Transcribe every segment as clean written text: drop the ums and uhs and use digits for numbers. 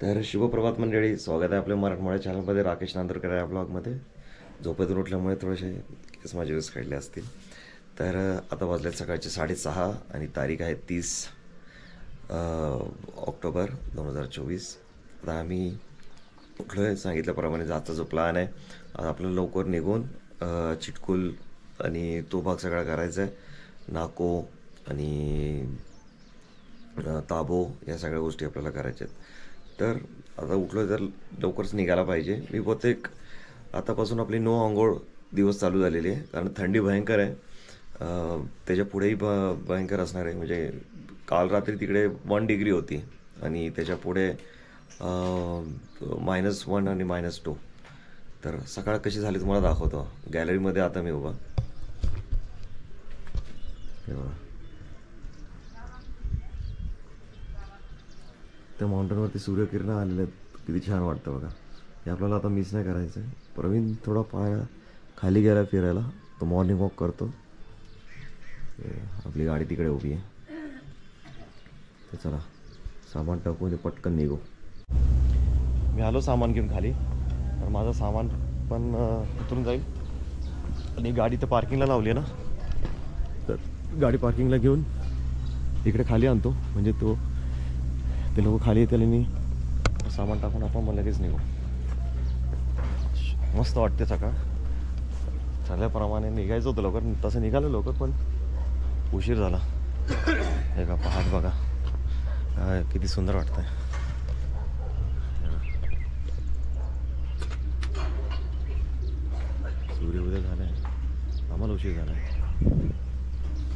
तर शुभप्रभात मंडळी, स्वागत आहे आपल्या मराठमोळ्या चॅनलमध्ये. राकेश नांदुरकर या ब्लॉगमध्ये. झोपेतून उठल्यामुळे थोडेसे केस माझे वेळेस काढले असतील. तर आता वाजलेत सकाळचे 6:30 आणि तारीख आहे 30 ऑक्टोबर 2024. आता आम्ही उठलो आहे. सांगितल्याप्रमाणे आजचा जो प्लॅन आहे, आज आपल्याला लवकर निघून चिटकुल आणि तो भाग सगळा करायचा आहे. नाको आणि ताबो या सगळ्या गोष्टी आपल्याला करायच्या आहेत. तर आता उठलो तर लवकरच निघायला पाहिजे. मी बहुतेक आतापासून आपली नो आंघोळ दिवस चालू झालेली आहे, कारण थंडी भयंकर आहे. त्याच्या पुढेही भयंकर असणार आहे. म्हणजे काल रात्री तिकडे 1 डिग्री होती आणि त्याच्या पुढे -1 आणि -2. तर सकाळ कशी झाली तुम्हाला दाखवतो. गॅलरीमध्ये आता मी उभा. त्या माउंटेनवरती सूर्यकिरण आलेले आहेत. किती छान वाटतं बघा. हे आपल्याला आता मिस नाही करायचं आहे. प्रवीण थोडा पाया खाली गेला फिरायला, तो मॉर्निंग वॉक करतो. आपली गाडी तिकडे उभी आहे. तर चला सामान टाकून पटकन निघू. मी आलो सामान घेऊन खाली, तर माझं सामान पण उतरून जाईल. आणि गाडी तर पार्किंगला लावली आहे ना, तर गाडी पार्किंगला घेऊन इकडे खाली आणतो. म्हणजे ते लोक खाली येतील आणि सामान टाकून आपण मग लगेच निघू. मस्त वाटते. सकाळ ठरल्याप्रमाणे निघायचं होतं लवकर, तसं निघालं लवकर पण उशीर झाला. हे का पहाट बघा किती सुंदर वाटतंय. सूर्योदय झाला आहे, आम्हाला उशीर झाला आहे.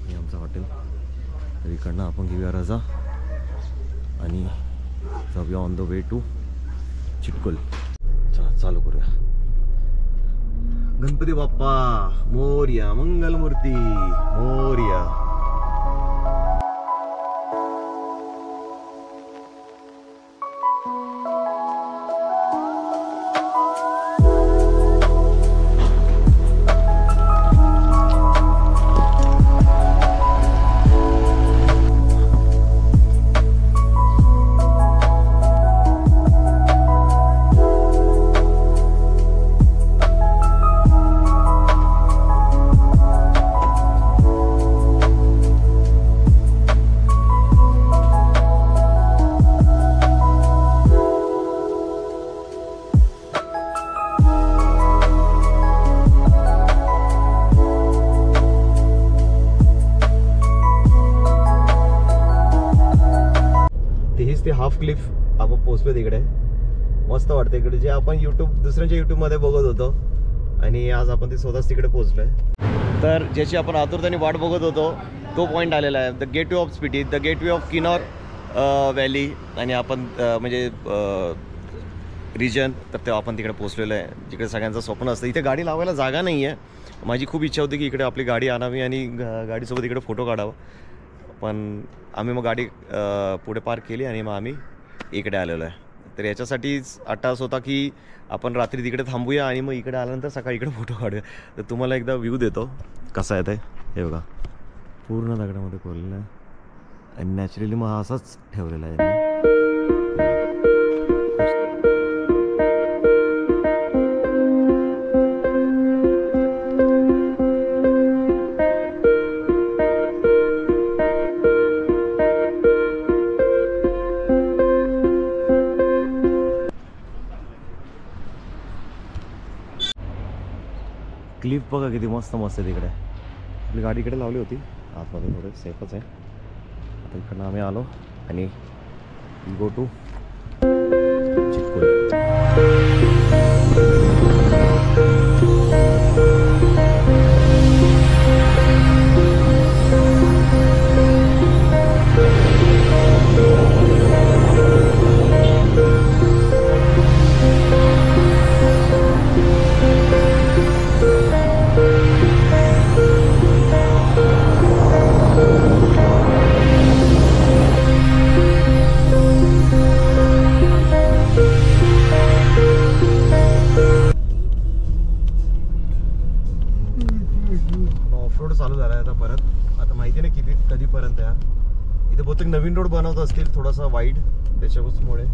हे आमचं हॉटेल. तर इकडनं आपण घेऊया रजा आणि जाऊया on the way to Chitkul. चला चालू करूया. गणपती बाप्पा मोरया, मंगलमूर्ती मोरया. ते हाफ क्लिफ आपण पोचलो तिकडे. मस्त वाटतं इकडे. जे आपण दुसऱ्यांच्या यूट्यूबमध्ये बघत होतो आणि आज आपण ते स्वतःच तिकडे पोचलोय. तर ज्याची आपण आतुरतेने वाट बघत होतो तो पॉईंट आलेला आहे. The gateway of Spiti, the gateway of Kinnaur valley. आणि आपण म्हणजे रिजन, तर तेव्हा आपण तिकडे पोचलेलो आहे, जिकडे सगळ्यांचं स्वप्न असतं. इथे गाडी लावायला जागा नाही आहे. माझी खूप इच्छा होती की इकडे आपली गाडी आणावी आणि गाडीसोबत इकडे फोटो काढावा. पण आम्ही मग गाडी पुढे पार्क केली आणि मग आम्ही इकडे आलेलो आहे. तर याच्यासाठीच अट्टास होता की आपण रात्री तिकडे थांबूया आणि मग इकडे आल्यानंतर सकाळी इकडे फोटो काढूया. तर तुम्हाला एकदा व्ह्यू देतो कसा येत आहे. हे बघा पूर्ण दगडामध्ये कोरलेलं आहे आणि नॅचरली मग असाच ठेवलेला आहे. क्लिप बघा किती मस्त मस्त आहे तिकडे. आपली गाडी इकडे लावली होती आतमध्ये, थोडं सेफच आहे. आता इकडनं आम्ही आलो आणि गो टू चिटकुल. कधीपर्यंत आहे. इथे बहुतेक नवीन रोड बनवत असतील थोडासा वाईड, त्याच्यामुळे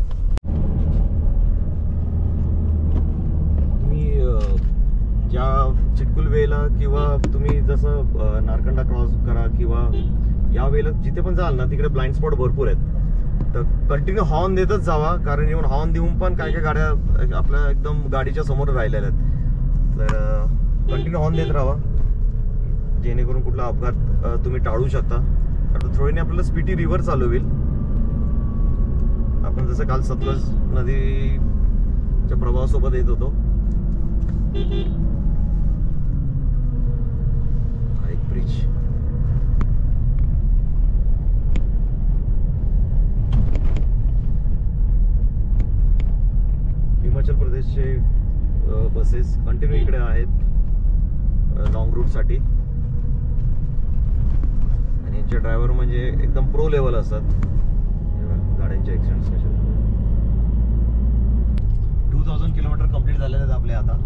ज्या चिटकुल वेला किंवा तुम्ही जसं नारकंडा क्रॉस करा किंवा या वेळेला जिथे पण जाल ना तिकडे ब्लाइंड स्पॉट भरपूर आहेत. तर कंटिन्यू हॉर्न देतच जावा, कारण येऊन हॉर्न देऊन पण काय काय गाड्या आपल्या एकदम गाडीच्या समोर राहिलेल्या आहेत. तर कंटिन्यू हॉर्न देत राहा जेणेकरून कुठला अपघात तुम्ही टाळू शकता. आता थोडीने आपल्याला स्पीटी रिव्हर चालू होईल. आपण जसं काल सतलज नदीच्या प्रवाहासोबत येत होतो. हा एक ब्रिज. हिमाचल प्रदेशचे बसेस कंटिन्यू इकडे आहेत लॉंग रूट साठी. आणि यांचे ड्रायव्हर म्हणजे एकदम प्रो लेवल असतात. गाड्यांचे ऍक्सिडेंट्स कसे 2000 किलोमीटर कंप्लीट झालेले आहेत आपले आता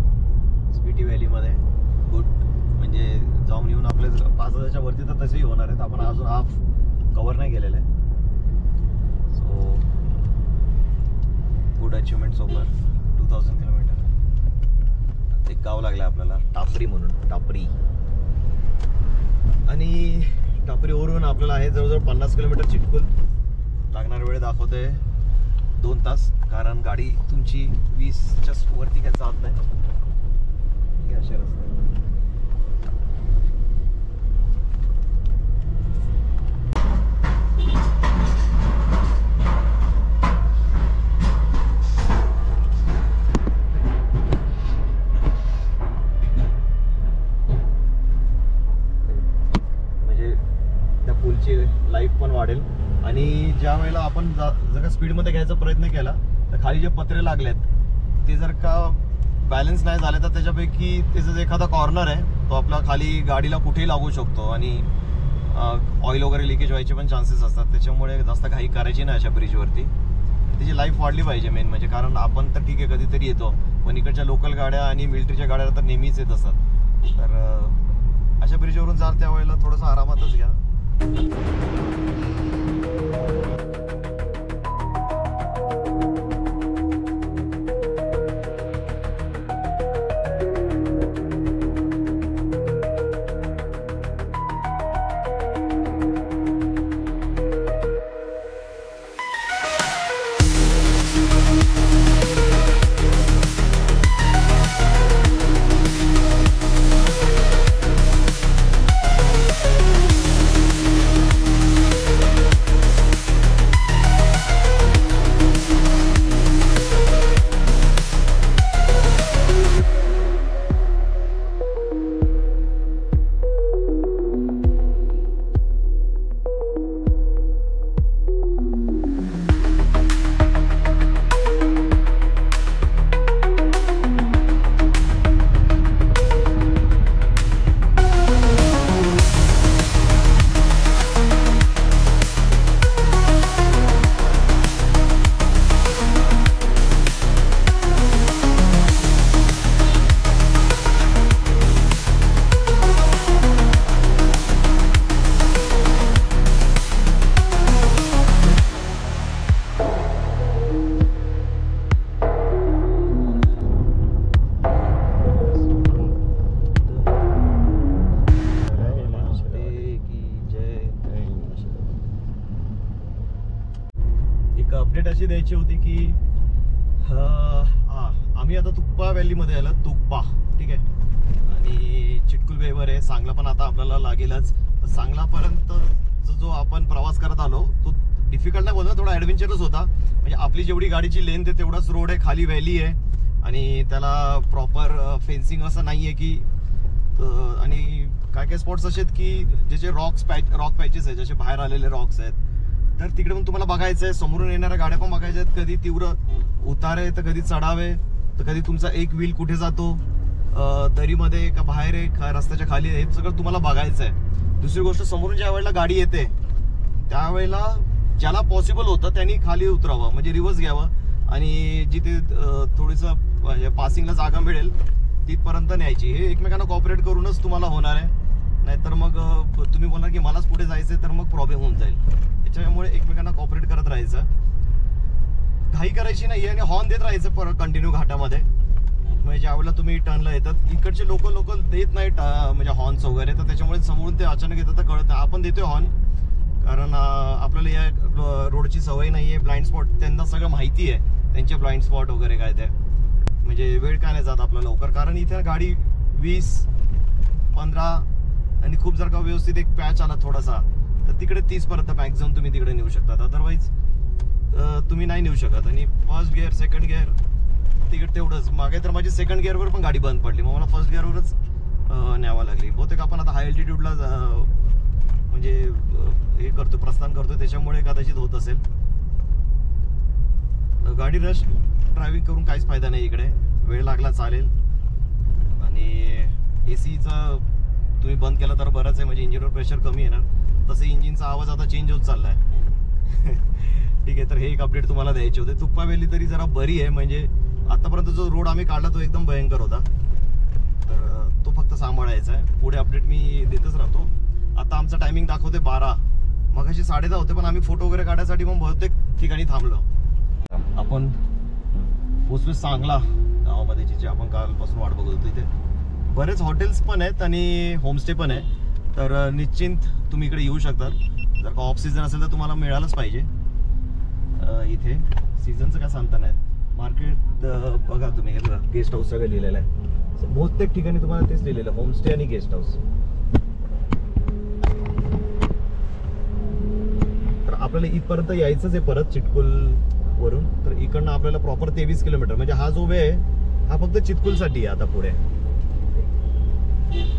स्पीटी व्हॅलीमध्ये. गुड, म्हणजे जाऊन येऊन आपले 5000च्या वरती तर तसेही होणार आहेत. आपण अजून हाफ कव्हर नाही केलेलं आहे. सो गुड अचिव्हमेंट सो फार. 2000 किलोमीटर. एक गाव लागलं आपल्याला टापरी म्हणून, टापरी. आणि टापरीवरून आपल्याला आहे जवळजवळ 50 किलोमीटर चिटकुल. लागणार वेळ दाखवते 2 तास, कारण गाडी तुमची 20च्या वरती काय जात नाही अशा रस्ते. म्हणजे त्या पूलची लाईफ पण वाढेल. आणि ज्या वेळेला आपण जर का स्पीडमध्ये घ्यायचा प्रयत्न केला तर खाली जे पत्रे लागलेत ते जर का बॅलन्स नाही झाले तर त्याच्यापैकी त्याचा जे एखादा कॉर्नर आहे तो आपला खाली गाडीला कुठेही लागू शकतो आणि ऑइल वगैरे लिकेज व्हायचे पण चान्सेस असतात. त्याच्यामुळे जास्त घाई करायची नाही अशा ब्रिजवरती. त्याची लाईफ वाढली पाहिजे मेन म्हणजे, कारण आपण तर ठीक आहे कधीतरी येतो पण इकडच्या लोकल गाड्या आणि मिलिटरीच्या गाड्या तर नेहमीच येत असतात. तर अशा ब्रिजवरून जाल त्यावेळेला थोडंसं आरामातच घ्या. अपडेट अशी द्यायची होती की आम्ही आता तुप्पा व्हॅलीमध्ये आलो. तुप्पा ठीक आहे. आणि चिटकुल वेवर आहे. सांगला पण आता आपल्याला लागेलच. तर सांगलापर्यंत जो आपण प्रवास करत आलो तो डिफिकल्ट नाही बोलतो, थोडा ॲडव्हेंचरस होता. म्हणजे आपली जेवढी गाडीची लेंथ आहे तेवढाच रोड आहे, खाली व्हॅली आहे आणि त्याला प्रॉपर फेन्सिंग असं नाही आहे की. आणि काय काय स्पॉट्स असे आहेत की ज्याचे रॉक पॅचेस आहेत, जसे बाहेर आलेले रॉक्स आहेत. तर तिकडे पण तुम्हाला बघायचं आहे. समोरून येणाऱ्या गाड्या पण बघायच्या आहेत. कधी तीव्र उतार आहे तर कधी चढाव आहे, तर कधी तुमचा एक व्हील कुठे जातो, दरीमध्ये का बाहेर आहे, रस्त्याच्या खाली आहे, हे सगळं तुम्हाला बघायचं आहे. दुसरी गोष्ट, समोरून ज्या वेळेला गाडी येते त्यावेळेला ज्याला पॉसिबल होतं त्यांनी खाली उतरावं, म्हणजे रिव्हर्स घ्यावं आणि जिथे थोडीसं पासिंगला जागा मिळेल तिथपर्यंत न्यायची. हे एकमेकांना कॉपरेट करूनच तुम्हाला होणार आहे. नाहीतर मग तुम्ही बोलणार की मलाच पुढे जायचंय तर मग प्रॉब्लेम होऊन जाईल. त्याच्यामुळे एकमेकांना कॉपरेट करत राहायचं, घाई करायची नाही आणि हॉर्न देत राहायचं कंटिन्यू घाटामध्ये. म्हणजे ज्यावेळेला तुम्ही टर्नला येतात इकडचे लोक देत नाही म्हणजे हॉर्न्स वगैरे, तर त्याच्यामुळे समोरून ते अचानक येतात तर कळत नाही. आपण देतोय हॉर्न कारण आपल्याला या रोडची सवय नाही आहे. ब्लाइंड स्पॉट त्यांना सगळं माहिती आहे, त्यांचे ब्लाइंड स्पॉट वगैरे काय ते, म्हणजे वेळ काय नाही जात आपला लवकर. कारण इथे गाडी 20-15 आणि खूप जर का व्यवस्थित एक पॅच आला थोडासा तर तिकडे 30 पर्यंत मॅक्झिमम तुम्ही तिकडे नेऊ शकतात. अदरवाईज तुम्ही नाही नेऊ शकत. आणि फर्स्ट गिअर सेकंड गिअर तिकडे तेवढंच. मागे तर माझी सेकंड गिअरवर पण गाडी बंद पडली, मग मला फर्स्ट गिअरवरच न्यावं लागली. बहुतेक आपण आता हाय अल्टिट्यूडला म्हणजे हे करतो, प्रस्थान करतो, त्याच्यामुळे कदाचित होत असेल. गाडी रश ड्रायव्हिंग करून काहीच फायदा नाही इकडे. वेळ लागला चालेल. आणि AC तुम्ही बंद केला तर बरंच आहे, म्हणजे इंजिनवर प्रेशर कमी येणार. तसं इंजिनचा आवाज आता चेंज होत चालला आहे. ठीक आहे, तर हे एक अपडेट तुम्हाला द्यायचे होते. तुप्पावेली तरी जरा बरी आहे, म्हणजे आतापर्यंत जो रोड आम्ही काढला तो एकदम भयंकर होता, तर तो फक्त सांभाळायचा आहे. पुढे अपडेट मी देतच राहतो. आता आमचा टायमिंग दाखवते 12, मगाशी 10:30 होते, पण आम्ही फोटो वगैरे काढण्यासाठी मग बहुतेक ठिकाणी थांबलो. आपण पोचलो चांगला गावामध्ये, जिथे आपण कालपासून वाट बघत होतो. इथे बरेच हॉटेल्स पण आहेत आणि होमस्टे पण आहे, तर निश्चिंत तुम्ही इकडे येऊ शकतात. जर का ऑफ सीझन असेल तर तुम्हाला मिळालंच पाहिजे. इथे सीझनचं काय सांगता नाही. मार्केट बघा तुम्ही, हे बघा गेस्ट हाऊस सगळं लिहिलेलं आहे. बहुतेक ठिकाणी तुम्हाला तेच लिहिलेलं आहे, होमस्टे आणि गेस्ट हाऊस. तर आपल्याला इथपर्यंत यायचंच आहे परत चिटकुल वरून. तर इकडनं आपल्याला प्रॉपर 23 किलोमीटर, म्हणजे हा जो वेळ आहे हा फक्त चितकुलसाठी आहे. आता पुढे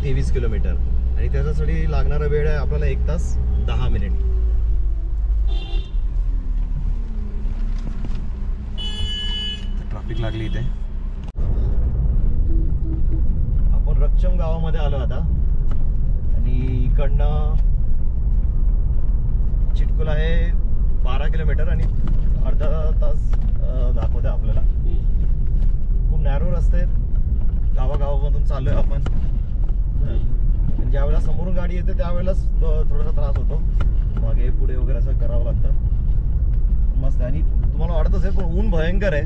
23 किलोमीटर आणि त्याच्यासाठी लागणारा वेळ आहे आपल्याला 1 तास 10 मिनिट. ट्रॅफिक लागली इथे. आपण रक्षम गावामध्ये आलो आता आणि इकडनं चिटकुल आहे 12 किलोमीटर आणि अर्धा तास दाखवते आपल्याला. खूप नॅरो रस्ते आहेत, गावागावामधून चाललोय आपण. ज्यावेळेला समोरून गाडी येते त्यावेळेलाच थोडासा त्रास होतो, मागे पुढे वगैरे असं करावं लागतं. मस्त. आणि तुम्हाला वाटत असेल पण ऊन भयंकर आहे.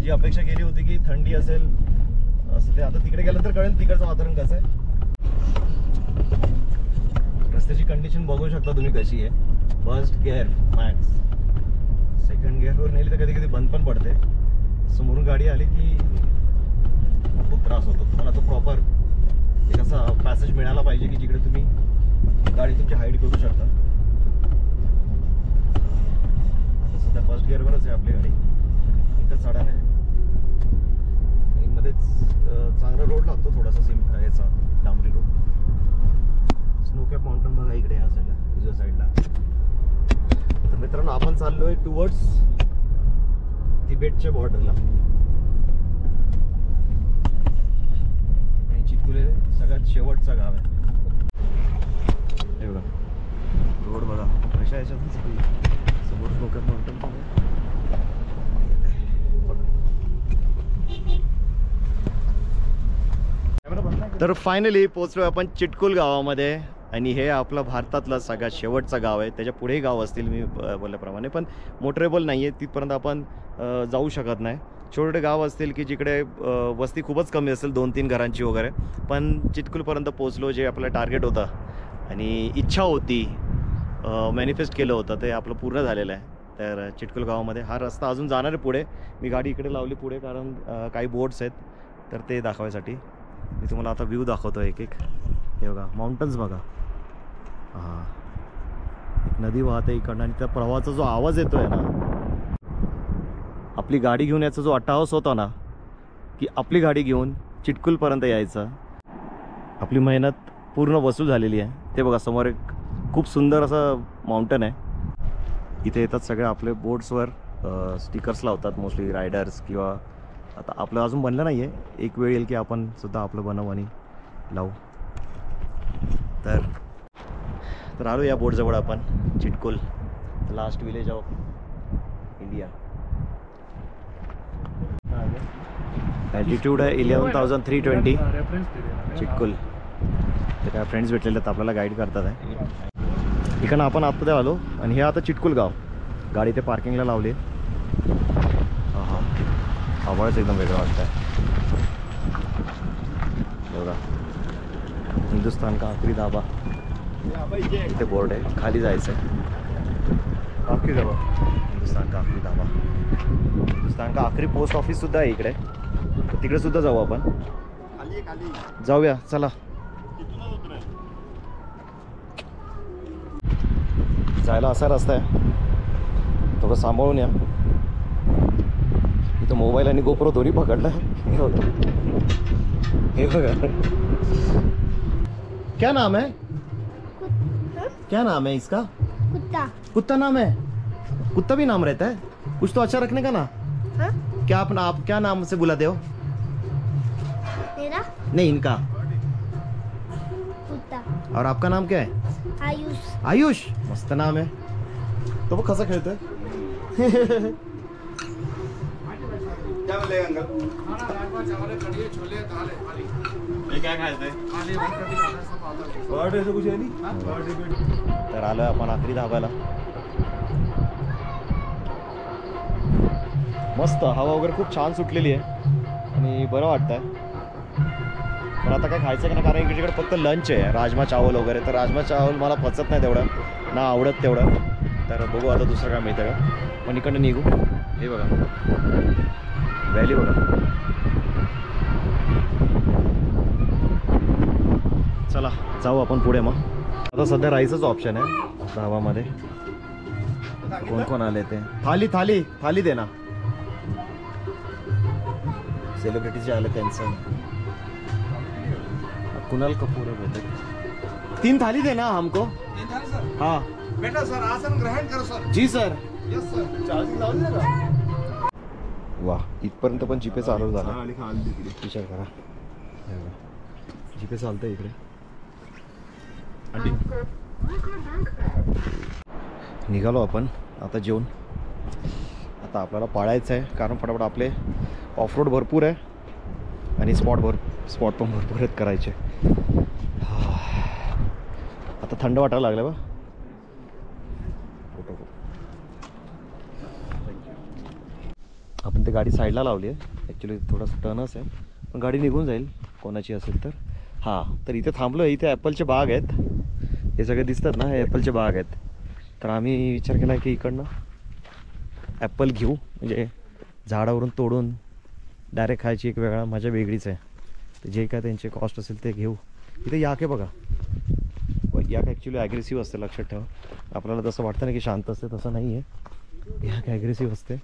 जी अपेक्षा केली होती की थंडी असेल असं, ते आता तिकडे गेलं तर कळेल तिकडचं वातावरण कसं आहे. रस्त्याची कंडिशन बघू शकता तुम्ही कशी आहे. फर्स्ट गिअर मॅक्स, सेकंड गिअरवर नेली तर कधी कधी बंद पण पडते. समोरून गाडी आली की खूप त्रास होतो. तुम्हाला तो प्रॉपर एक असा पॅसेज मिळाला पाहिजे की जिकडे तुम्ही गाडी तुमची हाईड करू शकता. आता सध्या फर्स्ट गिअरवरच आहे आपली गाडी, एकच साडाने आहे आणि मध्येच चांगला रोड लागतो थोडासा याचा डांबरी रोड. स्नोकॅप माउंटन बघा इकडे या साईडला, उजव्या साईडला. तर मित्रांनो आपण चाललोय टुवर्ड्स तिबेटच्या बॉर्डरला. चिटकुले सगळ्यात शेवटचा गाव आहे. हे बघा रोड बघा कशा याच्यातून सगळी समोर स्नोकॅप माउंटन पण आहे. तर फायनली पोहोचलो आपण चिटकुल गावामध्ये आणि हे आपलं भारतातलं सगळ्यात शेवटचं गाव आहे. त्याच्या पुढेही गाव असतील मी बोलल्याप्रमाणे, पण मोटरेबल नाही आहे, तिथपर्यंत आपण जाऊ शकत नाही. छोटे गाव असतील की जिकडे वस्ती खूपच कमी असेल, 2-3 घरांची वगैरे. पण चिटकुलपर्यंत पोहोचलो, जे आपलं टार्गेट होतं आणि इच्छा होती, मॅनिफेस्ट केलं होतं, ते आपलं पूर्ण झालेलं आहे. तर चिटकुल गावामध्ये हा रस्ता अजून जाणार आहे पुढे. मी गाडी इकडे लावली पुढे कारण काही बोर्ड्स आहेत, तर ते दाखवायसाठी मी तुम्हाला आता व्ह्यू दाखवतो एक एक. हे बघा माउंटन्स बघा, हां एक नदी वाहते इकडनं आणि त्या प्रवाहाचा जो आवाज येतो आहे ना, आपली गाडी घेऊन याचा जो अट्टाहास होता ना की आपली गाडी घेऊन चिटकुलपर्यंत यायचं, आपली मेहनत पूर्ण वसूल झालेली आहे. ते बघा समोर एक खूप सुंदर असं माउंटन आहे. इथे येतात सगळे आपले बोर्ड्सवर स्टिकर्स लावतात, मोस्टली रायडर्स. किंवा आता आपलं अजून बनलं नाही आहे, एक वेळ येईल की आपण सुद्धा आपलं बनवू आणि लावू. तर आलो या बोर्डजवळ आपण, Chitkul last village of India. Altitude आहे 11,320 चिटकुल. ते काय फ्रेंड्स भेटलेले आहेत आपल्याला गाईड करतात आहे. इकडनं आपण आतमध्ये आलो आणि हे आता चिटकुल गाव. गाडी ते पार्किंगला लावली. हां आवाज एकदम वेगळा वाटत आहे. बघा हिंदुस्तान का आखरी धाबा, इथे बोर्ड आहे, खाली जायचं आहे. आखरी धाबा, हिंदुस्तान का आखरी धाबा. हिंदुस्तान का आखरी पोस्ट ऑफिस सुद्धा आहे इकडे, तर तिकडे सुद्धा जाऊ आपण. जाऊया चला. जायला असा रस्ता आहे, थोडं सांभाळून या. इथं मोबाईल आणि गोप्रो दोन्ही पकडला. हे बघा, क्या नाम है, क्या नाम है इसका? कुत्ता. कुत्ता नाम है? कुत्ता भी नाम रहता है? कुछ तो अच्छा रखने का ना. हाँ? क्या अपना आप क्या नाम से बुलाते हो? मेरा नहीं, इनका. कुत्ता और आपका नाम क्या है? आयुष. आयुष, मस्त नाम है. तो वो कसा खेळतोय? क्या मिलेगा अंकल? ये क्या खाते हैं? ऐसा कुछ है नहीं. तर आलोय आपण आखरी धाब्याला. मस्त हवा वगैरे खूप छान सुटलेली आहे आणि बरं वाटतंय. पण आता काय खायचं का ना, कारण इकडे फक्त लंच आहे, राजमा चावल वगैरे. तर राजमा चावल मला पचत नाही तेवढं, ना आवडत तेवढं. तर बघू आता दुसरं काय मिळतं का. पण इकडनं निघू. हे बघा व्हॅली बघा. चला जाऊ आपण पुढे. मग आता सध्या राईसच ऑप्शन आहे धाबामध्ये. कोण कोण आले ते. थाली थाली थाली दे ना. सेलिब्रिटीचे आले त्यांचं. कुणाल कपूर बोलते. 3 थाली दे ना हमको. 3 थाली सर. हाँ बेटा सर आसन ग्रहण करो सर. जी सर. Yes sir. चार्जिंग लावून दे ना. वा, इथपर्यंत पण जीपे चालू झाला. विचार करा, जीपे चालतंय इकडे. निघालो आपण आता जेवून. आता आपल्याला पाळायचं आहे, कारण फटाफट आपले ऑफरोड भरपूर आहे आणि स्पॉट पण भरपूर आहेत करायचे. आता थंड वाटायला लागलं बा. आपण ते गाडी साईडला लावली आहे. ॲक्च्युली थोडासा टर्नच आहे, पण गाडी निघून जाईल कोणाची असेल तर. हां, तर इथे थांबलो आहे. इथे ॲपलचे बाग आहेत, हे सगळे दिसतात ना, हे ॲपलचे बाग आहेत. तर आम्ही विचार केला की इकडनं ॲपल घेऊ, म्हणजे झाडावरून तोडून डायरेक्ट खायची एक वेगळा मजा वेगळीच आहे. तर जे काय त्यांचे कॉस्ट असेल ते घेऊ. इथे याक आहे बघा. याक ॲक्च्युली ॲग्रेसिव्ह असते, लक्षात ठेवा. आपल्याला तसं वाटतं ना की शांत असते, तसं नाही आहे. याक ॲग्रेसिव्ह असते.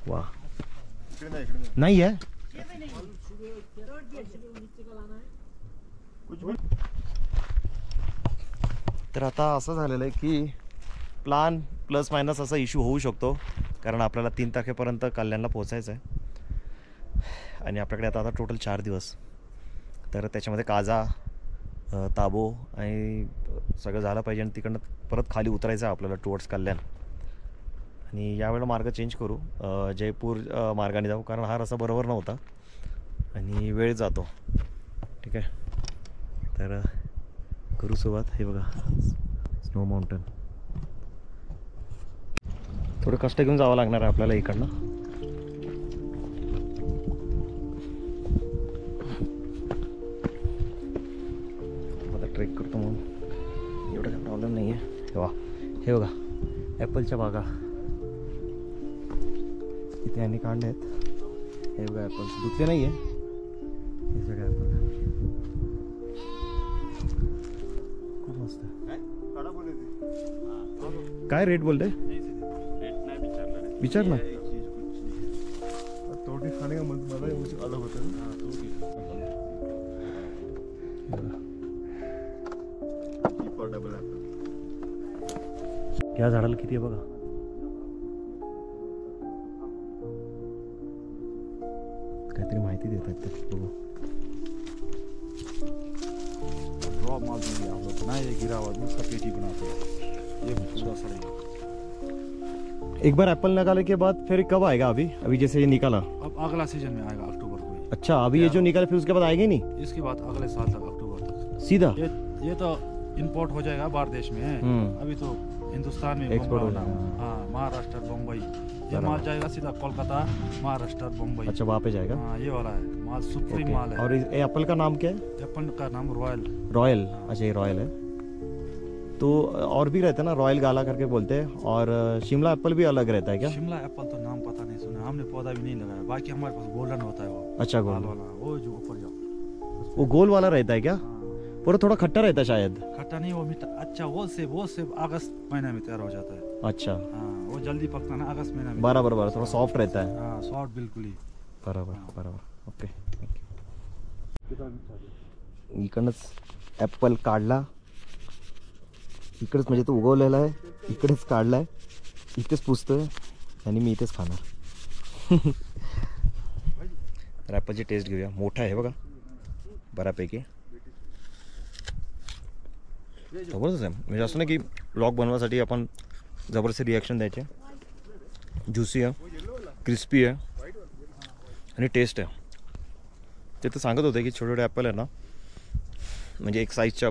वा, नाही आहे. तर आता असं झालेलं आहे की प्लान प्लस मायनस असा इश्यू होऊ शकतो, कारण आपल्याला 3 तारखेपर्यंत कल्याणला पोचायचं आहे आणि आपल्याकडे आता टोटल 4 दिवस. तर त्याच्यामध्ये काजा, ताबो आणि सगळं झालं पाहिजे आणि तिकडनं परत खाली उतरायचं आहे आपल्याला टुवर्ड्स कल्याण. आणि यावेळेला मार्ग चेंज करू, जयपूर मार्गाने जाऊ, कारण हा रस्ता बरोबर नव्हता आणि वेळ जातो. ठीक आहे, तर करू सुरुवात. हे बघा स्नो माउंटन. थोडं कष्ट घेऊन जावं लागणार आहे आपल्याला इकडनं. आता ट्रेक करतो म्हणून एवढा काही प्रॉब्लेम नाही आहे. हे बघा ॲपलच्या बागा इथे यांनी काढले आहेत. हे बघा ॲपल्स धुतले नाही आहे, हे सगळे ॲपल खूप मस्त. काय रेट बोलते? विचार ना. तोटी खाने का मजा अलग होता है. या झाडाला किती आहे बघा. काहीतरी माहिती देतात ते. बघू. ड्रॉप माल देंगे आप लोग ना, ये गिरा हुआ उसका पेटी बनाते हैं. ये पूरा सड़ेगा. एक बार एप्पल निकालने के बाद फिर कब आएगा? अभी जैसे ये निकाला, अब अगला सीजन में आएगा अक्टूबर को. अच्छा, अभी ये जो निकाले फिर उसके बाद आएगा नहीं? इसके बाद अगले साल तक अक्टूबर तक सीधा? ये तो इंपोर्ट हो जाएगा बाहर देश में। अभी तो हिंदुस्तान में Export हो बम्बई, जाएगा। हाँ महाराष्ट्र बम्बई, ये बराबर। माल जाएगा सीधा कोलकाता महाराष्ट्र बम्बई। अच्छा वहाँ पे जाएगा। हाँ ये वाला है माल, सुप्रीम ओके। माल है। और ये एप्पल का नाम क्या है? एप्पल का नाम रॉयल। रॉयल। अच्छा ये रॉयल है। तो और भी रहता है ना, रॉयल गाला करके बोलते हैं, और शिमला एप्पल भी अलग रहता है क्या? शिमला एप्पल तो नाम पता नहीं सुना, हमने पौधा भी नहीं लगाया। बाकी हमारे पास गोल्डन होता है वो। अच्छा लाल गोल, वाला वो जो ऊपर जाओ। वो गोल वाला रहता है क्या? हाँ, पर थोड़ा खट्टा रहता है शायद। खट्टा नहीं, वो मीठा। अच्छा वो सेब अगस्त महीने में तैयार हो जाता है। अच्छा हाँ वो जल्दी पकता ना अगस्त महीने में। बराबर बराबर, थोड़ा सॉफ्ट रहता है। हाँ सॉफ्ट बिल्कुल ही। बरोबर बरोबर. ओके इकडनंच ॲपल काढला, इकडेच म्हणजे तो उगवलेला आहे, इकडेच काढलाय, इथेच पुसतोय आणि मी इथेच खाणार. तर ॲपलची टेस्ट घेऊया. मोठा आहे बघा बऱ्यापैकी, जबरदस्त आहे. म्हणजे असं नाही की ब्लॉग बनवासाठी आपण जबरदस्त रिॲक्शन द्यायचे. ज्युसी आहे, क्रिस्पी आहे आणि टेस्ट आहे. ते तर सांगत होते की छोटे छोटे ॲपल आहे ना, म्हणजे एक साईजच्या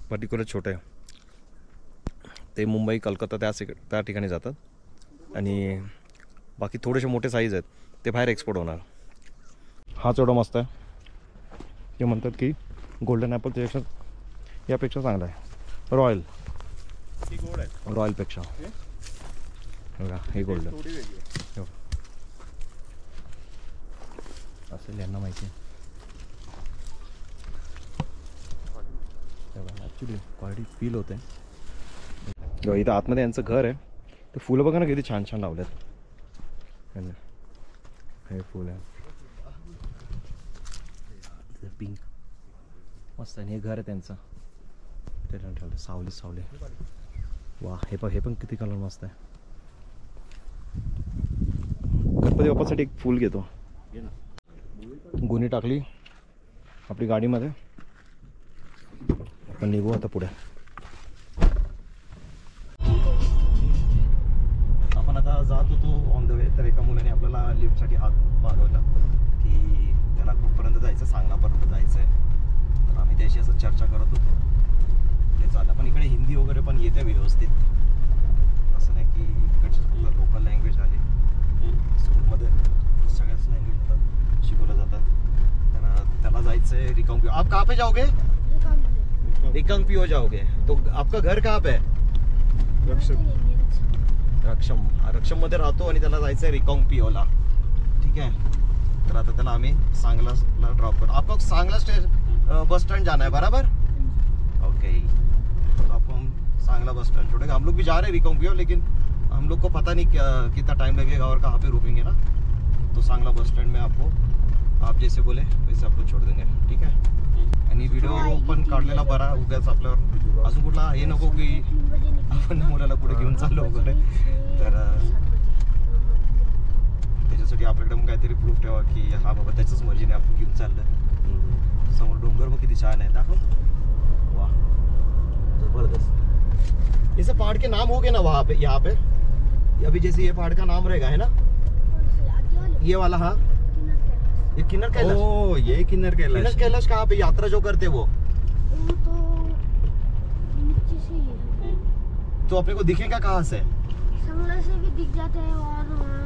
पर्टिक्युलर छोटे आहे, ते मुंबई कलकत्ता त्या ठिकाणी जातात आणि बाकी थोडेसे मोठे साईज आहेत ते बाहेर एक्सपोर्ट होणार. हाच एवढा मस्त आहे. ते म्हणतात की गोल्डन ॲपल त्यापेक्षा यापेक्षा चांगला आहे. रॉयल रॉयलपेक्षा बघा हे गोल्डन असेल, यांना माहिती आहे. ॲक्च्युली क्वालिटी फील होते. इथं आतमध्ये यांचं घर आहे. ते फुलं बघा ना किती छान छान लावलेत. हे फुल आहे पिंक मस्त आहे. हे घर आहे त्यांचं, ते ठेवलं सावली सावली. वा हे पण किती कलर मस्त आहे. गणपती बाप्पासाठी एक फूल घेतो. गुन्हे टाकली आपली गाडीमध्ये, आपण निघू आता पुढे. आपण आता जात होतो ऑन द वे, तर एका मुलाने आपल्याला लिफ्टसाठी हात मागवला की त्याला कुठपर्यंत जायचं, सांगलापर्यंत जायचं आहे. तर आम्ही त्याशी असं चर्चा करत होतो पुढे चाललं. पण इकडे हिंदी वगैरे पण येते व्यवस्थित, असं नाही की इकडची फक्त लोकल लँग्वेज आहे. स्कूलमध्ये सगळ्याच लँग्वेज होतात, शिकवल्या जातात. तर त्याला जायचं आहे रिकांपिओ. आप कहाँ पे जाओगे? रिकांपिओ जाओगे. तो आपका घर कहाँ पे है? रक्षम मध्ये राहतो आणि त्याला जायचं आहे रिकांपिओला. ठीक आहे, तर आता त्याला आम्ही सांगलाला ड्रॉप करतो. आपको सांगला बस स्टैंड जाना है बराबर? ओके, तो अपन सांगला बस स्टैंड छोड़ेगा. हम लोग भी जा रहे हैं रिकांपिओ, लेकिन हम लोग को पता नहीं कितना टाइम लगेगा और कहाँ पे रुकेंगे ना. तो सांगला बस स्टैंड में आपको, आप जैसे बोले वैसे आपको छोड़ देंगे. ठीक आहे. आणि व्हिडिओ पण काढलेला बरा, उगाच आपल्यावर अजून कुठला हे नको की आपण मुलाला पुढे घेऊन चाललो वगैरे. तर त्याच्यासाठी आपल्याकडे मग काहीतरी प्रूफ ठेवा की हा बाबा त्याच्याच मर्जीने आपण घेऊन चाललं. समोर डोंगर बघ किती छान आहे, दाखव. वाह जबरदस्त. इसे पहाड़ के नाम हो गए ना वहाँ पे, यहाँ पे अभी जैसे ये पहाड़ का नाम रहेगा है ना, ये वाला. हाँ ये किन्नर कैलाश. ओ ये किन्नर कैलाश. किन्नर कैलाश कहाँ पे यात्रा जो करते वो तो नीचे से ही है। तो अपने को दिखेगा कहाँ से? संगला से भी दिख जाते हैं और वहाँ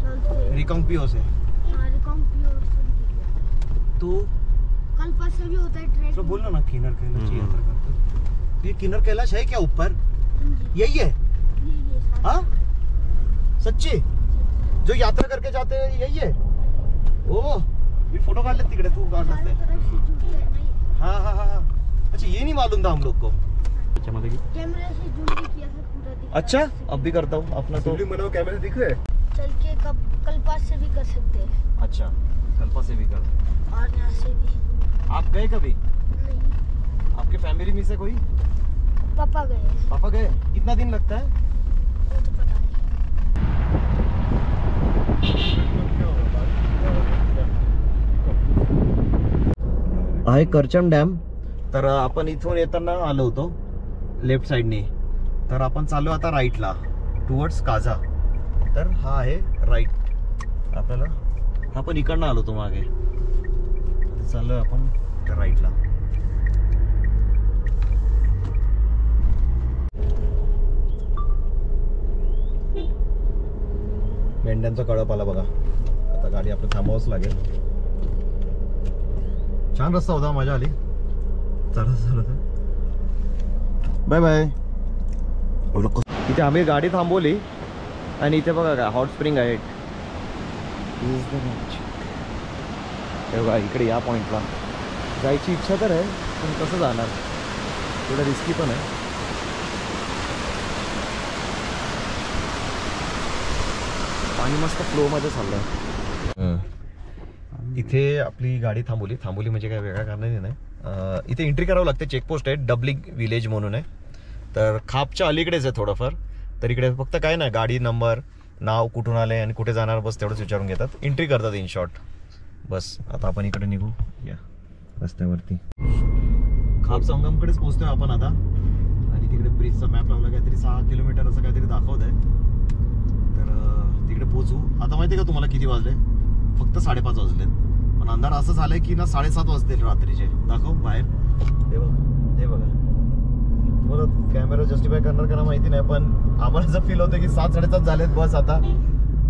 चलते हैं। रिकांपिओ से. रिकांपिओ से भी दिख जाते हैं। तो कल्पा से भी होता है ट्रैक। तो बोलना ना किन्नर कैलाश की यात्रा करते. ये किन्नर कैलाश है क्या ऊपर? यही है? ये हाँ सच्ची जो यात्रा करके जाते हैं यही है? ओ मी फोटो काढले तिकडे, तू काढला चारों तरफ से जुड़ते हैं ना ये। हाँ हाँ हाँ. अच्छा ये नहीं मालूम था हम लोग को. अच्छा मतलब कैमरे से जूम भी किया था पूरा दिख रहा है। अच्छा अब भी करता हूँ अपना तो. कैमरे दिख रहे. चल के कल्पा से भी कर सकते हैं अच्छा कल्पा से भी कर. और यहाँ से भी आप गए कभी? नहीं। आपके फैमिली में से कोई? पापा गए हैं, पापा गए. कितना दिन लगता है? वो तो पता नहीं। आहे करचम डॅम. तर आपण इथून येताना आलो होतो लेफ्ट साईडने, तर आपण चाललो आता राईटला टुवर्ड्स काझा. तर हा आहे राईट आपल्याला. हा पण इकडनं आलो होतो मागे, चाललो आपण त्या राईटला. मेंढ्यांचा कळप आला बघा. आता गाडी आपण थांबावंच लागेल. छान रस्ता होता, मजा आली. चालत बाय बाय. इथे आम्ही गाडी थांबवली आणि इथे बघा काय हॉट स्प्रिंग आहे. हे बघा इकडे या पॉइंटला जायची इच्छा तर आहे, पण कसं जाणार, थोडं रिस्की पण आहे. पाणी मस्त फ्लोमध्ये चाललंय. इथे आपली गाडी थांबवली म्हणजे काय वेगळ्या कारणाने नाही. इथे एंट्री करावं लागते. चेकपोस्ट आहे, डबलिंग विलेज म्हणून आहे. तर खापच्या अलीकडेच आहे थोडंफार. तर इकडे फक्त काय नाही, गाडी नंबर, नाव, कुठून आले आणि कुठे जाणार बस तेवढंच विचारून घेतात. एंट्री करतात इन शॉर्ट बस. आता आपण इकडे निघू या रस्त्यावरती. खाप संगमकडेच पोहोचतोय आपण आता. आणि तिकडे ब्रिजचा मॅप लावला, काहीतरी 6 किलोमीटर असं काहीतरी दाखवत आहे. तर तिकडे पोहोचू. आता माहिती आहे का तुम्हाला किती वाजले? फक्त 5:30 वाजलेत. पण अंधार असं झालंय की ना 7:30 वाजतील रात्रीचे. दाखव बाहेर. हे बघा, हे बघा. तुम्हाला कॅमेरा जस्टिफाय करणार का माहिती नाही, पण आम्हाला असं फील होतं की 7-7:30 झालेत. बस आता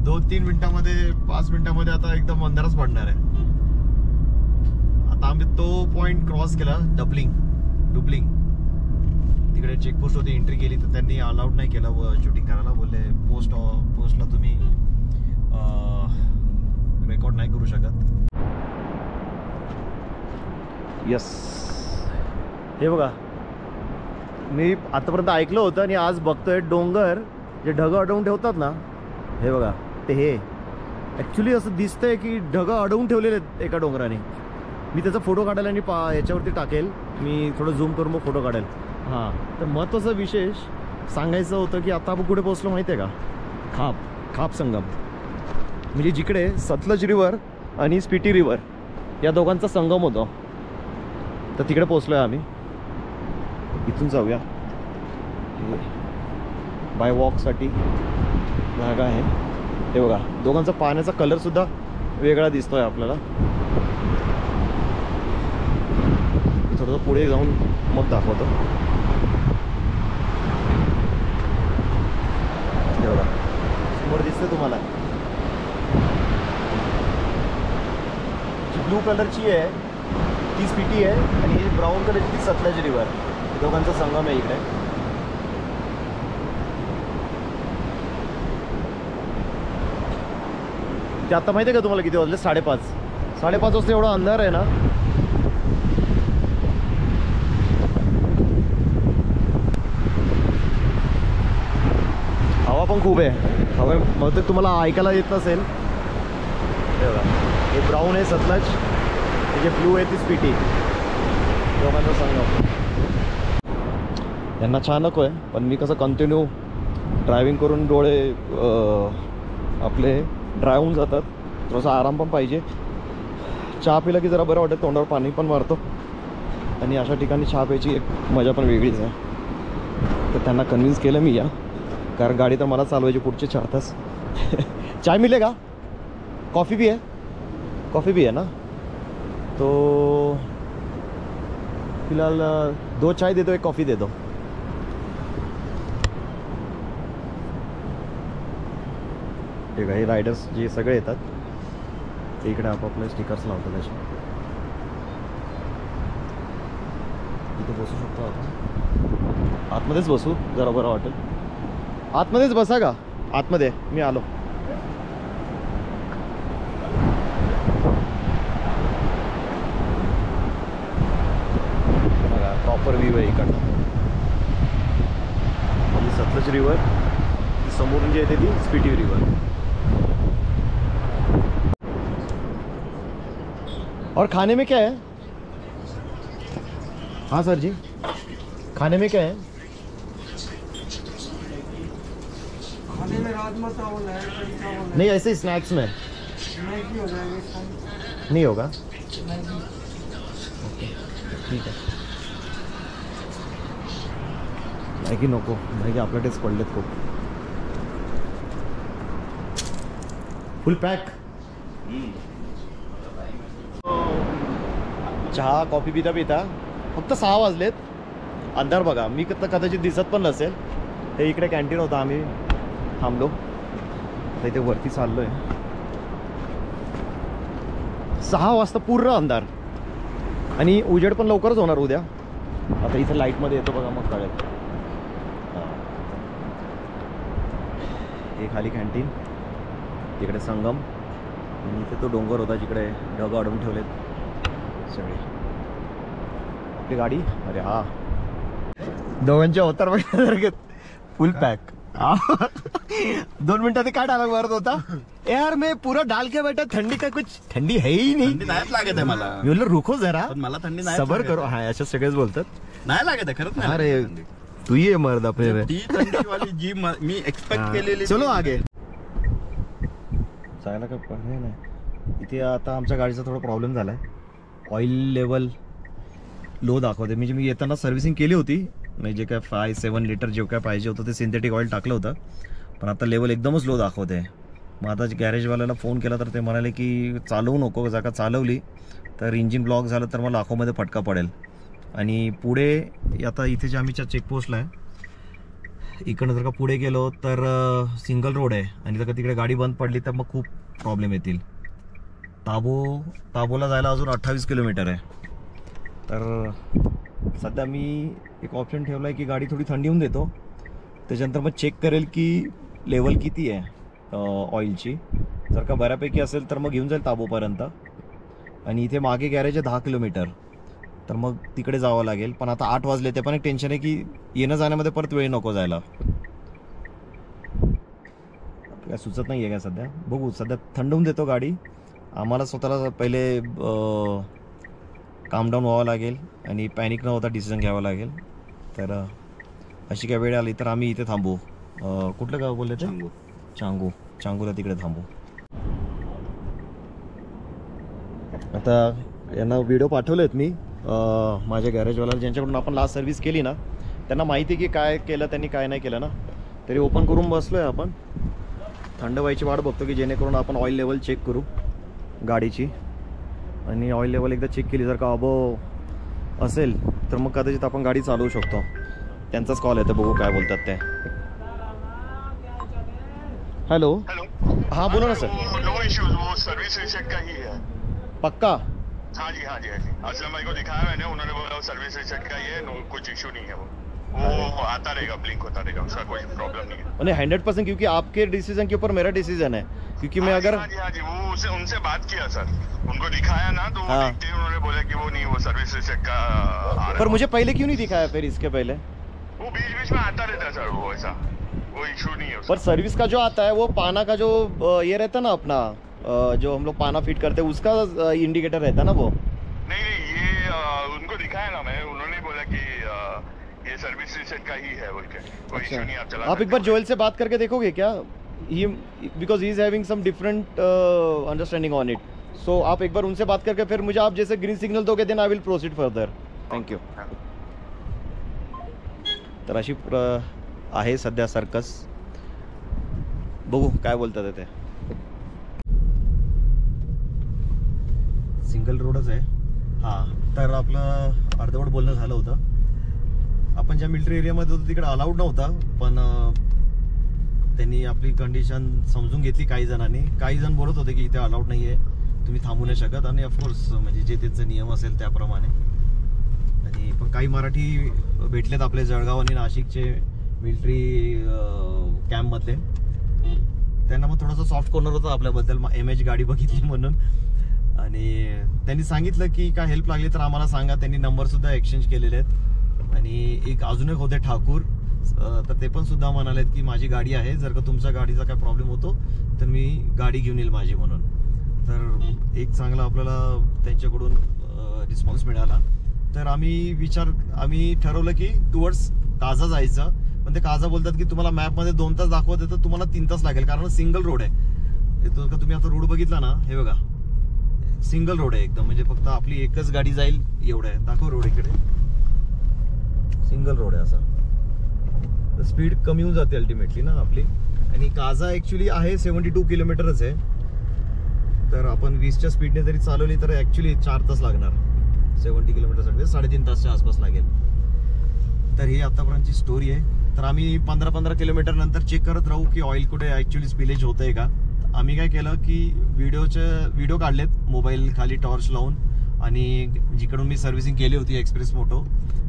2-3 मिनिटांमध्ये, 5 मिनिटांमध्ये आता एकदम अंधारच पडणार आहे. आता आम्ही तो पॉइंट क्रॉस केला, डुबलिंग. तिकडे चेकपोस्ट होती, एंट्री केली तर त्यांनी अलाउड नाही केलं व शूटिंग करायला. बोलले पोस्टला तुम्ही रेकॉर्ड नाही करू शकत. यस, हे बघा, मी आतापर्यंत ऐकलं होतं आणि आज बघतोय. डोंगर जे ढगं अडवून ठेवतात ना, हे बघा ते हे ॲक्च्युली असं दिसतंय की ढगं अडवून ठेवलेले आहेत एका डोंगराने. मी त्याचा फोटो काढेल आणि याच्यावरती टाकेल. मी थोडं झूम करून मग फोटो काढेल. हां, तर महत्त्वाचं विशेष सांगायचं होतं की आता आपण कुठे पोहोचलो माहिती आहे का? खाप संगम. म्हणजे जिकडे सतलज रिव्हर आणि स्पिटी रिव्हर या दोघांचा संगम होतो. तर तिकडे पोहोचलो आहे आम्ही. इथून जाऊया. बाय वॉकसाठी जागा आहे. हे बघा, दोघांचा पाण्याचा कलरसुद्धा वेगळा दिसतोय आपल्याला. थोडंसं पुढे जाऊन मग दाखवतो. हे बघा, समोर दिसतंय तुम्हाला जी ब्लू कलरची आहे ती स्पिटी आहे आणि ही ब्राऊन कलरची ती सतलज रिव्हर. दोघांचा संगम आहे इकडे. ते आता माहिती आहे का तुम्हाला किती वाजले? 5:30 वाजता. एवढा अंधार आहे ना. हवा पण खूप आहे. हवा बहुतेक तुम्हाला ऐकायला येत नसेल. हे बघा, हे ब्राऊन आहे सतलज, हे जे ब्लू आहे ती स्पिटी. दोघांचा संगम. यांना छान नको आहे, पण मी कसं कंटिन्यू ड्रायव्हिंग करून डोळे आपले ड्राय होऊन जातात. थोडासा आराम पण पाहिजे. चहा पिला की जरा बरं वाटतं, तोंडावर पाणी पण मारतो. आणि अशा ठिकाणी चहा प्यायची एक मजा पण वेगळीच आहे. तर त्यांना कन्व्हिन्स केलं मी या, कारण गाडी तर मला चालवायची पुढचे 4 तास. चाय मिलेगा? कॉफ़ी भी है ना? तो फिलहाल 2 चाय दे दो, 1 कॉफ़ी दे दो. ठीक आहे. हे रायडर्स जे सगळे येतात ते इकडे आपापले स्टिकर्स लावतात असे. इथे बसू शकतो आपण. आतमध्येच बसू, जरा बरं वाटेल. आतमध्येच बसा का? आतमध्ये मी आलो. बघा, प्रॉपर व्ह्यू आहे इकडनं. ही सतलज रिव्हर, समोरून जी येते ती स्पिटी रिव्हर. और खाने में क्या है? हाँ सर जी, खाने में क्या है? खाने में राजमा चावल है, कढ़ी चावल है। नहीं, ऐसे स्नैक्स में मैगी हो जाएगी। नहीं होगा? मैगी। ओके, ठीक आहे. मॅगी नको, मॅगी आपल्या टेस्ट पडलेत खूप. फुल पॅक. चहा कॉफी पिता पिता फक्त 6 वाजलेत. अंधार बघा, मी कदाचित दिसत पण नसेल. हे इकडे कॅन्टीन होता, आम्ही थांबलो. आता इथे वरती चाललोय. 6 वाजता पूर्ण अंधार आणि उजेड पण लवकरच होणार उद्या. आता इथे लाईटमध्ये येतो बघा, मग कळेल. हे खाली कॅन्टीन, तिकडे संगम आणि इथे तो डोंगर होता जिकडे ढग अडवून ठेवलेत सगळे. आपली गाडी, अरे हा दोघांच्या अवतार बघण्यासारखे फुल पॅक. 2 मिनटात काय डायलॉग मारत होता, यार मैं पूरा डाल के बैठा, ठंडी का कुछ ठंडी है ही नहीं. नाही लागत आहे मला. मी बोललो रुको जरा, पण मला थंडी नाही सबर करो. हा अशा सगळेच बोलतात. नाही लागत आहे खरंच नाही. अरे तू ये मर्द आपले. ती थंडीवाली जी मी एक्सपेक्ट केलेली. चलो आगे जायला काय पर्याय नाही. इथे आता आमच्या गाडीचा थोडा प्रॉब्लेम झालाय. ऑइल लेवल लो दाखवते. म्हणजे मी येताना सर्व्हिसिंग केली होती, म्हणजे जे काय 5-7 लिटर जे काय पाहिजे होतं ते सिंथेटिक ऑइल टाकलं होतं, पण आता लेवल एकदमच लो दाखवते. मग आता गॅरेजवाल्याला फोन केला तर ते म्हणाले की चालवू नको, जर का चालवली तर इंजिन ब्लॉक झालं तर मला लाखोमध्ये फटका पडेल. आणि पुढे आता इथे जे आम्ही चेकपोस्टला आहे, इकडनं जर का पुढे गेलो तर सिंगल रोड आहे आणि जर का तिकडे गाडी बंद पडली तर मग खूप प्रॉब्लेम येतील. ताबोला जायला अजून 28 किलोमीटर आहे. तर सध्या मी एक ऑप्शन ठेवला आहे की गाडी थोडी थंडी होऊन देतो, त्याच्यानंतर मग चेक करेल की लेवल किती आहे ऑइलची. जर का बऱ्यापैकी असेल तर मग घेऊन जाईल ताबोपर्यंत. आणि इथे मागे गॅरेज आहे 10 किलोमीटर, तर मग तिकडे जावं लागेल. पण आता 8 वाजले, ते पण एक टेन्शन आहे की येणं जाण्यामध्ये परत वेळ नको जायला. काय सुचत नाही आहे काय सध्या. बघू, सध्या थंड होऊन देतो गाडी. आम्हाला स्वतःला पहिले काम डाऊन व्हावं लागेल आणि पॅनिक न होता डिसिजन घ्यावा लागेल. तर अशी काय वेळ आली तर आम्ही इथे थांबू. कुठलं गाव बोलले ते? चांगूला तिकडे थांबू. आता यांना व्हिडिओ पाठवले आहेत मी माझ्या गॅरेजवाल्याला, ज्यांच्याकडून आपण लास्ट सर्व्हिस केली ना, त्यांना माहिती आहे की काय केलं त्यांनी काय नाही केलं ना. तरी ओपन करून बसलो आहे आपण. थंड व्हायची वाट बघतो की जेणेकरून आपण ऑइल लेवल चेक करू गाडीची. आणि ऑइल लेवल एकदा चेक केली, जर का अबव असेल तर मग कदाचित आपण गाडी चालवू शकतो. त्यांचाच कॉल येतो, बघू काय बोलतात ते. हॅलो. हाँ बोलो ना सर. नो इश्यूज, वो सर्विस रिसेट का ही है. पक्का? हाँ जी. असलम भाई को दिखाया मैंने, उन्होंने बोला सर्विस रिसेट का ही है, नो कुछ इशू नहीं है. वो आता रहेगा, ब्लिंक होता रहेगा, उसका कोई प्रॉब्लम नहीं है. नहीं 100%, क्योंकि आपके डिसीजन के ऊपर मेरा डिसीजन है. क्योंकि मैं अगर हाँ जी वो उनसे बात किया सर, उनको दिखाया ना तो वो देखते ही उन्होंने बोला कि वो नहीं, वो सर्विस रिसेट का आ रहा है. पर मुझे पहले क्यों नहीं दिखाया फिर इसके पहले? वो बीच में आता रहता है सर, वो ऐसा कोई इशू नहीं है. पर सर्विस का जो आता है वो पाना का जो ये रहता है ना अपना, जो हम लोग पाना फिट करते हैं उसका इंडिकेटर रहता है ना वो. नहीं ये उनको दिखाया ना मैं, उन्होंने बोला कि ये सर्विस रिसेट का ही है बोल के, कोई इशू नहीं. आप चला आप एक बार जोएल से बात करके देखोगे क्या? Because he is having some different understanding on it. So आप एक बार उनसे बात करके फिर मुझे आप जैसे ग्रीन सिग्नल दोगे then I will proceed further. Thank you. तर अशी आहे सध्या सर्कस. बघू काय बोलतात ते. सिंगल रोडच आहे. हां, तर आपलं अर्धवट बोलणं झालं होतं. आपण ज्या मिलिटरी एरियामध्ये होतो तिकडे अलाउड नव्हता, पण त्यांनी आपली कंडिशन समजून घेतली. काही जण बोलत होते की इथे अलाउड नाही आहे, तुम्ही थांबू नाही शकत. आणि ऑफकोर्स म्हणजे जे त्यांचे नियम असेल त्याप्रमाणे. आणि पण काही मराठी भेटलेत आपले जळगाव आणि नाशिकचे मिलिटरी कॅम्पमधले, त्यांना मग थोडंसं सॉफ्ट कॉर्नर होतं आपल्याबद्दल, MH गाडी बघितली म्हणून. आणि त्यांनी सांगितलं की काय हेल्प लागली तर आम्हाला सांगा. त्यांनी नंबरसुद्धा एक्सचेंज केलेले आहेत. आणि एक अजून एक होते ठाकूर, तर ते पण सुद्धा म्हणालेत की माझी गाडी आहे, जर का तुमच्या गाडीचा काय प्रॉब्लेम होतो तर मी गाडी घेऊन येईल माझी म्हणून. तर एक चांगला आपल्याला त्यांच्याकडून रिस्पॉन्स मिळाला. तर आम्ही ठरवलं की टुवर्ड्स काजा जायचं. पण ते काजा बोलतात की तुम्हाला मॅपमध्ये 2 तास दाखवत आहे तर तुम्हाला 3 तास लागेल, कारण सिंगल रोड आहे. तो का तुम्ही आता रोड बघितला ना, हे बघा सिंगल रोड आहे एकदम, म्हणजे फक्त आपली एकच गाडी जाईल एवढं आहे. दाखव रोड, इकडे सिंगल रोड आहे. असा स्पीड कमी होऊन जाते अल्टिमेटली ना आपली. आणि काजा ॲक्च्युली आहे 72 किलोमीटरच आहे. तर आपण 20च्या स्पीडने जरी चालवली तर ॲक्च्युली 4 तास लागणार. 70 किलोमीटरसाठी 3.5 तासच्या आसपास लागेल. तर ही आतापर्यंतची स्टोरी आहे. तर आम्ही 15-15 किलोमीटर नंतर चेक करत राहू की ऑइल कुठे ऍक्च्युअली स्पिलेज होतंय का. आम्ही काय केलं की व्हिडिओ काढलेत मोबाईल खाली टॉर्च लावून, आणि जिकडून मी सर्व्हिसिंग केली होती एक्सप्रेस मोटो,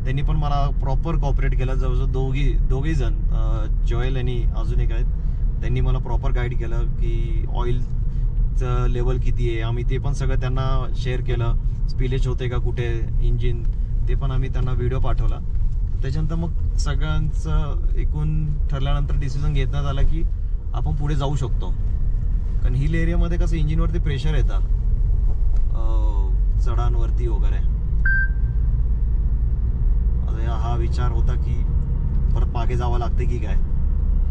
त्यांनी पण मला प्रॉपर कॉपरेट केलं. जवळजवळ दोघेही जण, जोएल आणि अजून एक आहेत, त्यांनी मला प्रॉपर गाईड केलं की ऑइलचं लेवल किती आहे. आम्ही ते पण सगळं त्यांना शेअर केलं. स्पिलेज होते का कुठे इंजिन, ते पण आम्ही त्यांना व्हिडिओ पाठवला. त्याच्यानंतर मग सगळ्यांचं एकूण ठरल्यानंतर डिसिजन घेण्यात आला की आपण पुढे जाऊ शकतो. कारण हिल एरियामध्ये कसं इंजिनवरती प्रेशर येतं चढांवरती वगैरे. हा विचार होता की परत मागे जावं लागतं की काय,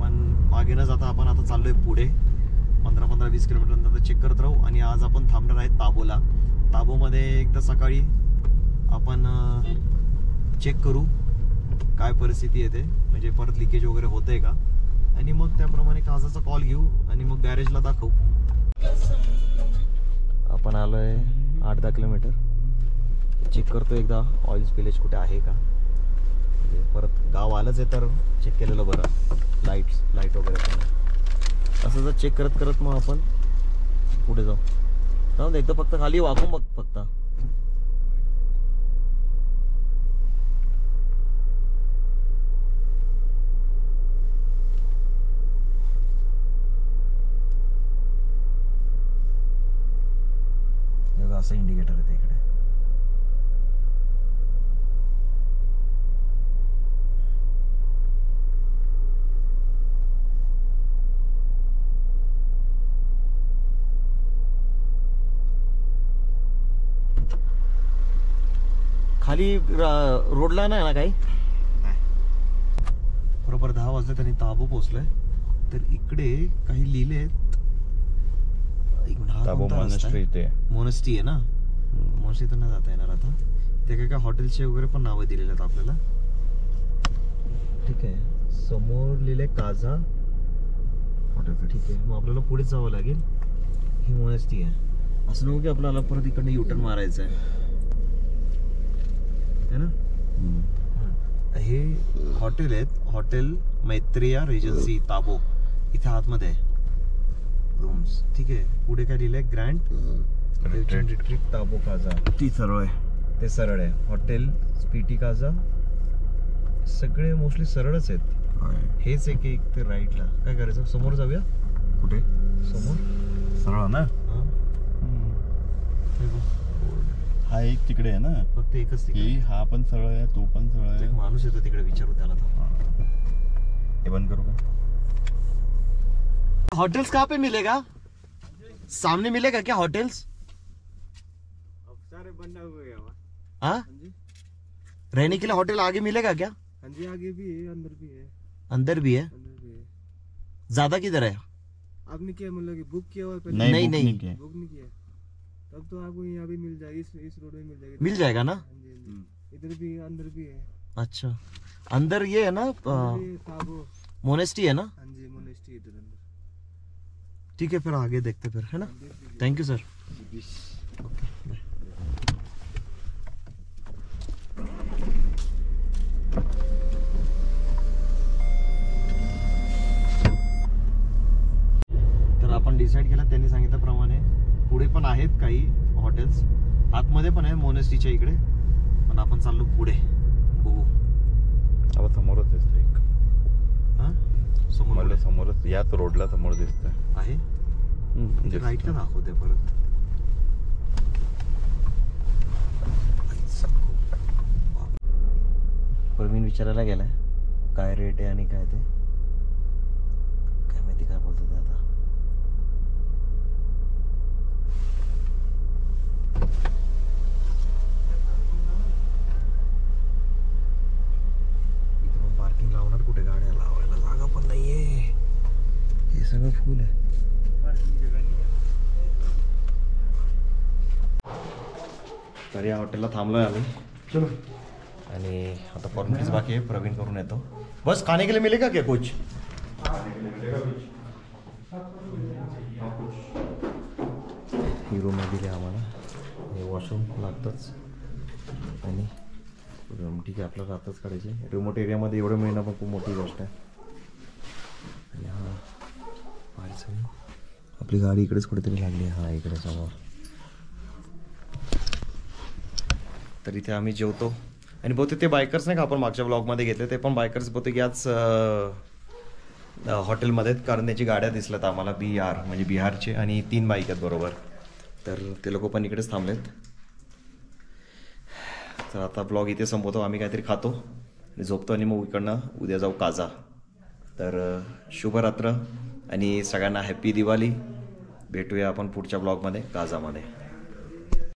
पण मागे न जाता आपण आता चाललोय पुढे 15-20 किलोमीटर नंतर चेक करत राहू. आणि आज आपण थांबणार आहे ताबोला. ताबोमध्ये एकदा सकाळी आपण चेक करू काय परिस्थिती येते, म्हणजे परत लिकेज वगैरे होतंय का, आणि मग त्याप्रमाणे काजाचा कॉल घेऊ आणि मग गॅरेजला दाखवू. आपण आलोय 8-10 किलोमीटर. चेक करतो एकदा ऑइल स्पिलेज कुठे आहे का. परत गाव आलंच आहे तर चेक केलेलं बरं. लाईट वगैरे पण असं जर चेक करत करत मग आपण पुढे जाऊ. एकदा फक्त खाली वाकून बघ फक्त. असं इंडिकेटर आहे इकडे. खाली रोडला नाही ना काही. बरोबर 10 वाजले त्यांनी ताबो पोहोचलोय. तर इकडे काही लिहिले मोनेस्टी आहे ना. मोनेस्टी तर नाही जाता येणार आता. ते काय हॉटेलचे वगैरे पण नावं दिलेले आहेत आपल्याला. ठीक आहे, समोर लिहिले काझा हॉटेल. ठीक आहे, मग आपल्याला पुढे जावं लागेल. ही मोनेस्टी आहे. असं नको की आपल्याला परत इकडनं युटर्न मारायचं आहे ना. हे हॉटेल आहेत, हॉटेल मैत्रिया रेजन्सी ताबो. इथे आतमध्ये आहे रूम्स. ठीक आहे, पुढे काय लिहिलंय ग्रँड रिट्रीट ताबो काझा. ती सरळ आहे, ते सरळ आहे. हॉटेल स्पीटी काझा सगळे मोस्टली सरळच आहेत. हेच एक ते राईटला. काय करायचं, समोर जाऊया. कुठे समोर सरळ ना. हा एक तिकडे आहे ना, फक्त एकच तिकडे. हा पण सरळ आहे, तो पण सरळ आहे. एक माणूस येतो तिकडे, विचारू त्याला. हे बंद करू का. होटल्स कहाँ पे मिलेगा, सामने मिलेगा क्या होटल्स? सारे बना हुए हैं वहाँ। हाँ, रहने के लिए होटल आगे मिलेगा क्या? हाँ जी, आगे भी है, अंदर भी है। अंदर भी है? अंदर भी है। ज्यादा किधर है? आपने क्या मतलब कि बुक किया हुआ है पहले? नहीं, बुक नहीं। किया। बुक नहीं किया। तब तो आपको यहाँ भी मिल जाएगी, इस रोड में मिल जाएगी। मिल जाएगा ना? हाँ जी, हाँ जी। इधर भी है, अंदर भी है। अच्छा, अंदर ये है ना अंदर ये ताबो। मोनेस्टी है ना? हाँ जी, मोनेस्टी इधर अंदर। ठीक है, फिर आगे देखते फिर, है ना. Thank you sir. तर आपण डिसाईड केलं त्यांनी सांगितल्याप्रमाणे. पुढे पण आहेत काही हॉटेल्स, आतमध्ये पण आहे मोनेस्टीच्या इकडे, पण आपण चाललो पुढे. बघू. आता समोरच दिसतं एक. हा, समोर मला समोरच याच रोडला समोर दिसतंय. आहे. राईट का दाखवते परत. प्रवीण विचारायला गेलाय काय रेट आहे आणि काय ते, काय माहिती काय बोलतो ते आता. इथे पण पार्किंग लावणार कुठे, गाड्या लावायला जागा पण नाहीये. हे सगळं फुल आहे. तर या हॉटेलला थांबलोय आम्ही. चलो. आणि आता फॉर्मॅलिटीज बाकी आहे, प्रवीण करून येतो. बस खाने के लिए मिलेगा क्या कुछ? ही रूम दिली आम्हाला. हे वॉशरूम लागतंच आणि ठीक आहे आपल्याला आताच काढायचे. रिमोट एरियामध्ये एवढं मिळणं पण खूप मोठी गोष्ट आहे. आणि हा पाहायचं आपली गाडी इकडेच कुठेतरी लागली आहे. हा इकडे समोर. तर इथे आम्ही जेवतो आणि बहुतेक ते बायकर्स नाही का आपण मागच्या ब्लॉगमध्ये घेतले ते पण बायकर्स बहुतेक याच हॉटेलमध्ये आहेत, कारण त्याची गाड्या दिसल्यात आम्हाला बिहार म्हणजे बिहारचे आणि 3 बाईक आहेत बरोबर. तर ते लोक पण इकडेच थांबलेत. तर आता ब्लॉग इथे संपवतो. आम्ही काहीतरी खातो आणि झोपतो आणि मग इकडनं उद्या जाऊ काजा. तर शुभरात्र आणि सगळ्यांना हॅपी दिवाळी. भेटूया आपण पुढच्या ब्लॉगमध्ये काजामध्ये.